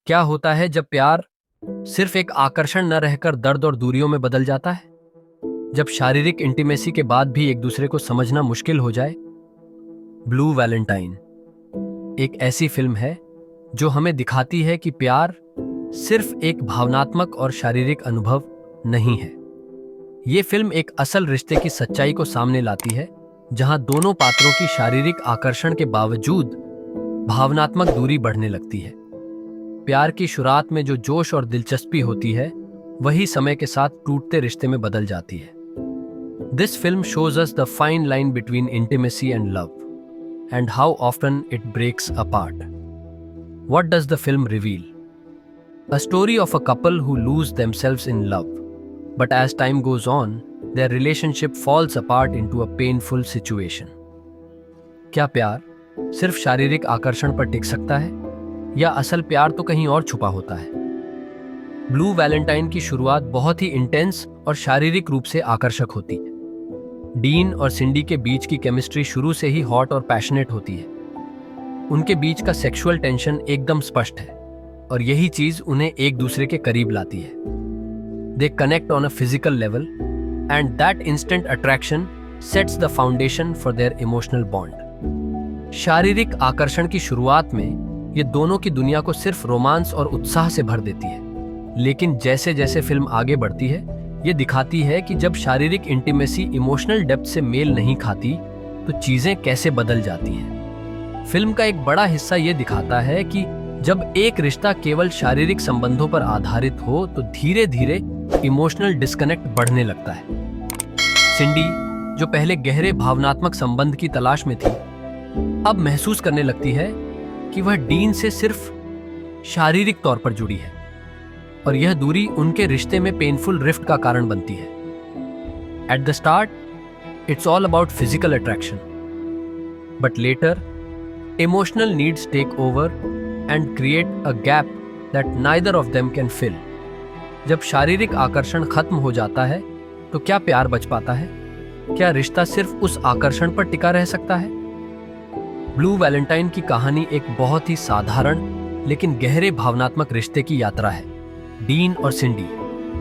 क्या होता है जब प्यार सिर्फ एक आकर्षण न रहकर दर्द और दूरियों में बदल जाता है? जब शारीरिक इंटीमेसी के बाद भी एक दूसरे को समझना मुश्किल हो जाए? ब्लू वैलेंटाइन एक ऐसी फिल्म है जो हमें दिखाती है कि प्यार सिर्फ एक भावनात्मक और शारीरिक अनुभव नहीं है। ये फिल्म एक असल रिश्ते की सच्चाई को सामने लाती है, जहां दोनों पात्रों की शारीरिक आकर्षण के बावजूद भावनात्मक दूरी बढ़ने लगती है। प्यार की शुरुआत में जो जोश और दिलचस्पी होती है, वही समय के साथ टूटते रिश्ते में बदल जाती है। This film shows us the fine line between intimacy and love, and how often it breaks apart. What does the film reveal? A story of a couple who lose themselves in love, but as time goes on, their relationship falls apart into a painful situation. क्या प्यार सिर्फ शारीरिक आकर्षण पर टिक सकता है, या असल प्यार तो कहीं और छुपा होता है? ब्लू वैलेंटाइन की शुरुआत बहुत ही इंटेंस और शारीरिक रूप से आकर्षक होती है। डीन और सिंडी के बीच की केमिस्ट्री शुरू से ही हॉट और पैशनेट होती है। उनके बीच का सेक्सुअल टेंशन एकदम स्पष्ट है, और यही चीज उन्हें एक दूसरे के करीब लाती है। They connect on a physical level, and that instant attraction sets the foundation for their emotional bond. शारीरिक आकर्षण की शुरुआत में ये दोनों की दुनिया को सिर्फ रोमांस और उत्साह से भर देती है, लेकिन जैसे जैसे फिल्म आगे बढ़ती है, ये दिखाती है कि जब शारीरिक इंटीमेसी इमोशनल डेप्थ से मेल नहीं खाती, तो चीजें कैसे बदल जाती हैं। फिल्म का एक बड़ा हिस्सा ये दिखाता है कि जब एक रिश्ता केवल शारीरिक संबंधों पर आधारित हो, तो धीरे धीरे इमोशनल डिस्कनेक्ट बढ़ने लगता है। सिंडी, जो पहले गहरे भावनात्मक संबंध की तलाश में थी, अब महसूस करने लगती है कि वह डीन से सिर्फ शारीरिक तौर पर जुड़ी है, और यह दूरी उनके रिश्ते में पेनफुल रिफ्ट का कारण बनती है। At the start, it's all about physical attraction, but later emotional needs take over and create a gap that neither of them can fill. जब शारीरिक आकर्षण खत्म हो जाता है, तो क्या प्यार बच पाता है? क्या रिश्ता सिर्फ उस आकर्षण पर टिका रह सकता है? ब्लू वैलेंटाइन की कहानी एक बहुत ही साधारण लेकिन गहरे भावनात्मक रिश्ते की यात्रा है। डीन और सिंडी,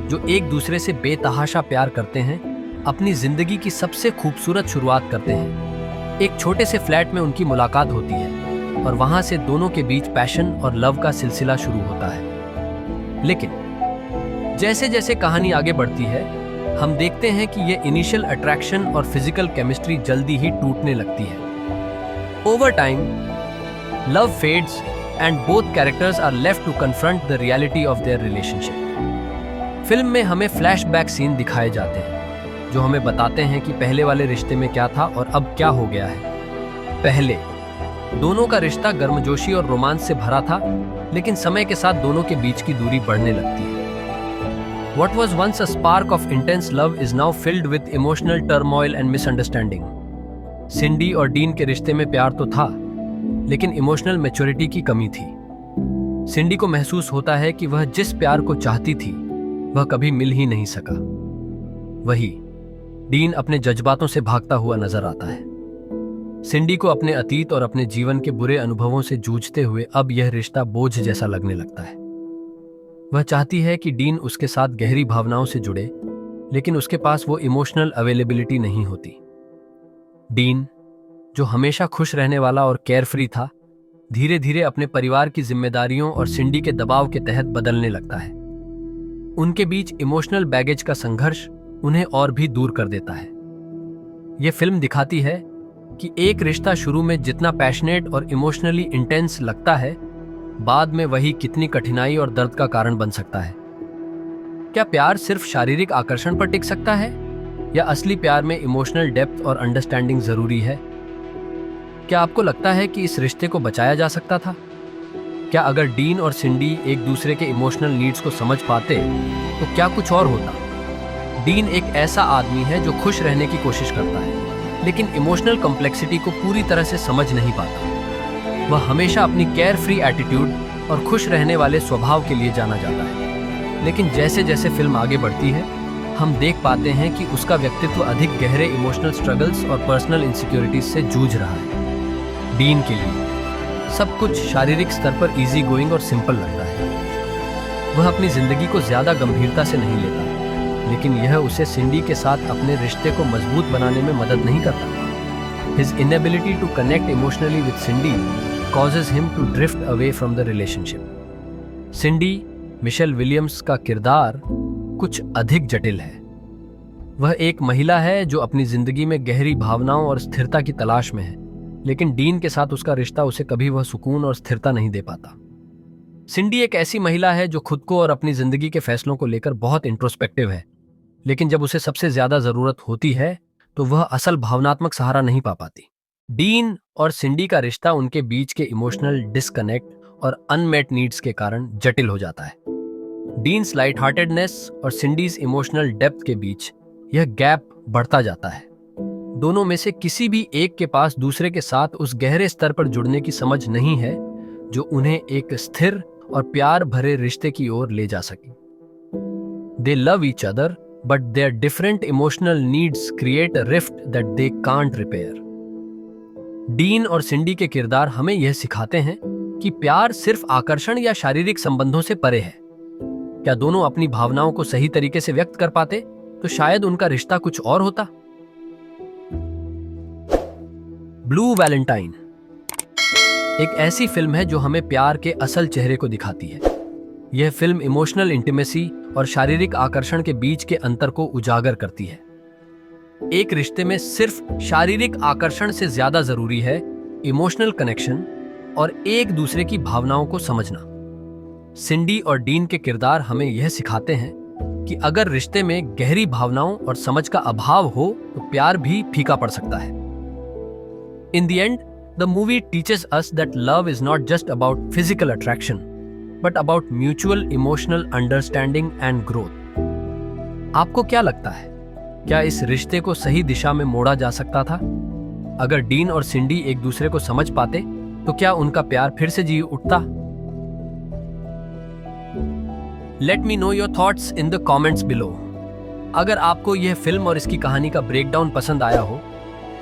जो एक दूसरे से बेतहाशा प्यार करते हैं, अपनी जिंदगी की सबसे खूबसूरत शुरुआत करते हैं। एक छोटे से फ्लैट में उनकी मुलाकात होती है, और वहां से दोनों के बीच पैशन और लव का सिलसिला शुरू होता है। लेकिन जैसे जैसे कहानी आगे बढ़ती है, हम देखते हैं कि यह इनिशियल अट्रैक्शन और फिजिकल केमिस्ट्री जल्दी ही टूटने लगती है। Over time, love fades and both characters are left to confront the reality of their relationship. Film में हमें फ्लैशबैक सीन दिखाए जाते हैं, जो हमें बताते हैं कि पहले वाले रिश्ते में क्या था और अब क्या हो गया है। पहले दोनों का रिश्ता गर्मजोशी और रोमांस से भरा था, लेकिन समय के साथ दोनों के बीच की दूरी बढ़ने लगती है। What was once a spark of intense love is now filled with emotional turmoil and misunderstanding. सिंडी और डीन के रिश्ते में प्यार तो था, लेकिन इमोशनल मैच्योरिटी की कमी थी। सिंडी को महसूस होता है कि वह जिस प्यार को चाहती थी, वह कभी मिल ही नहीं सका। वही डीन अपने जज्बातों से भागता हुआ नजर आता है। सिंडी को अपने अतीत और अपने जीवन के बुरे अनुभवों से जूझते हुए अब यह रिश्ता बोझ जैसा लगने लगता है। वह चाहती है कि डीन उसके साथ गहरी भावनाओं से जुड़े, लेकिन उसके पास वो इमोशनल अवेलेबिलिटी नहीं होती। डीन, जो हमेशा खुश रहने वाला और केयरफ्री था, धीरे धीरे अपने परिवार की जिम्मेदारियों और सिंडी के दबाव के तहत बदलने लगता है। उनके बीच इमोशनल बैगेज का संघर्ष उन्हें और भी दूर कर देता है। यह फिल्म दिखाती है कि एक रिश्ता शुरू में जितना पैशनेट और इमोशनली इंटेंस लगता है, बाद में वही कितनी कठिनाई और दर्द का कारण बन सकता है। क्या प्यार सिर्फ शारीरिक आकर्षण पर टिक सकता है, या असली प्यार में इमोशनल डेप्थ और अंडरस्टैंडिंग जरूरी है? क्या आपको लगता है कि इस रिश्ते को बचाया जा सकता था? क्या अगर डीन और सिंडी एक दूसरे के इमोशनल नीड्स को समझ पाते, तो क्या कुछ और होता? डीन एक ऐसा आदमी है जो खुश रहने की कोशिश करता है, लेकिन इमोशनल कॉम्प्लेक्सिटी को पूरी तरह से समझ नहीं पाता। वह हमेशा अपनी केयर फ्री एटीट्यूड और खुश रहने वाले स्वभाव के लिए जाना जाता है, लेकिन जैसे जैसे फिल्म आगे बढ़ती है, हम देख पाते हैं कि उसका व्यक्तित्व अधिक गहरे इमोशनल स्ट्रगल्स और पर्सनल इनसिक्योरिटीज से जूझ रहा है। डीन के लिए सब कुछ शारीरिक स्तर पर इजी गोइंग और सिंपल लगता है, वह अपनी जिंदगी को ज्यादा गंभीरता से नहीं लेता, लेकिन यह उसे सिंडी के साथ अपने रिश्ते को मजबूत बनाने में मदद नहीं करता। His inability to connect emotionally with Cindy causes him to drift away from the relationship. Cindy, Michelle Williams का किरदार कुछ अधिक जटिल है। वह एक महिला है जो अपनी जिंदगी में गहरी भावनाओं और स्थिरता की तलाश में है, लेकिन डीन के साथ उसका रिश्ता उसे कभी वह सुकून और स्थिरता नहीं दे पाता। सिंडी एक ऐसी महिला है जो खुद को और अपनी जिंदगी के फैसलों को लेकर बहुत इंट्रोस्पेक्टिव है, लेकिन जब उसे सबसे ज्यादा जरूरत होती है तो वह असल भावनात्मक सहारा नहीं पा पाती। डीन और सिंडी का रिश्ता उनके बीच के इमोशनल डिस्कनेक्ट और अनमेट नीड्स के कारण जटिल हो जाता है। डीन्स लाइट हार्टेडनेस और सिंडीज इमोशनल डेप्थ के बीच यह गैप बढ़ता जाता है। दोनों में से किसी भी एक के पास दूसरे के साथ उस गहरे स्तर पर जुड़ने की समझ नहीं है जो उन्हें एक स्थिर और प्यार भरे रिश्ते की ओर ले जा सके। दे love each other, but their different emotional needs create a rift that they can't repair. Dean और सिंडी के किरदार हमें यह सिखाते हैं कि प्यार सिर्फ आकर्षण या शारीरिक संबंधों से परे है। क्या दोनों अपनी भावनाओं को सही तरीके से व्यक्त कर पाते तो शायद उनका रिश्ता कुछ और होता। ब्लू वैलेंटाइन एक ऐसी फिल्म है जो हमें प्यार के असल चेहरे को दिखाती है। यह फिल्म इमोशनल इंटीमेसी और शारीरिक आकर्षण के बीच के अंतर को उजागर करती है। एक रिश्ते में सिर्फ शारीरिक आकर्षण से ज्यादा जरूरी है इमोशनल कनेक्शन और एक दूसरे की भावनाओं को समझना। सिंडी और डीन के किरदार हमें यह सिखाते हैं कि अगर रिश्ते में गहरी भावनाओं और समझ का अभाव हो तो प्यार भी फीका पड़ सकता है। In the end, the movie teaches us that love is not just about physical attraction but about mutual emotional understanding and growth. आपको क्या लगता है, क्या इस रिश्ते को सही दिशा में मोड़ा जा सकता था? अगर डीन और सिंडी एक दूसरे को समझ पाते तो क्या उनका प्यार फिर से जी उठता? Let me know your thoughts in the comments below. अगर आपको यह फिल्म और इसकी कहानी का ब्रेकडाउन पसंद आया हो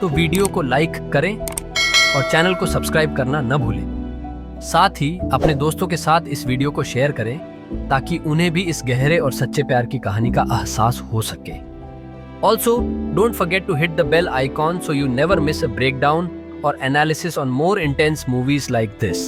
तो वीडियो को लाइक करें और चैनल को सब्सक्राइब करना न भूलें। साथ ही अपने दोस्तों के साथ इस वीडियो को शेयर करें ताकि उन्हें भी इस गहरे और सच्चे प्यार की कहानी का एहसास हो सके। Also don't forget to hit the bell icon so you never miss a breakdown or analysis on more intense movies like this.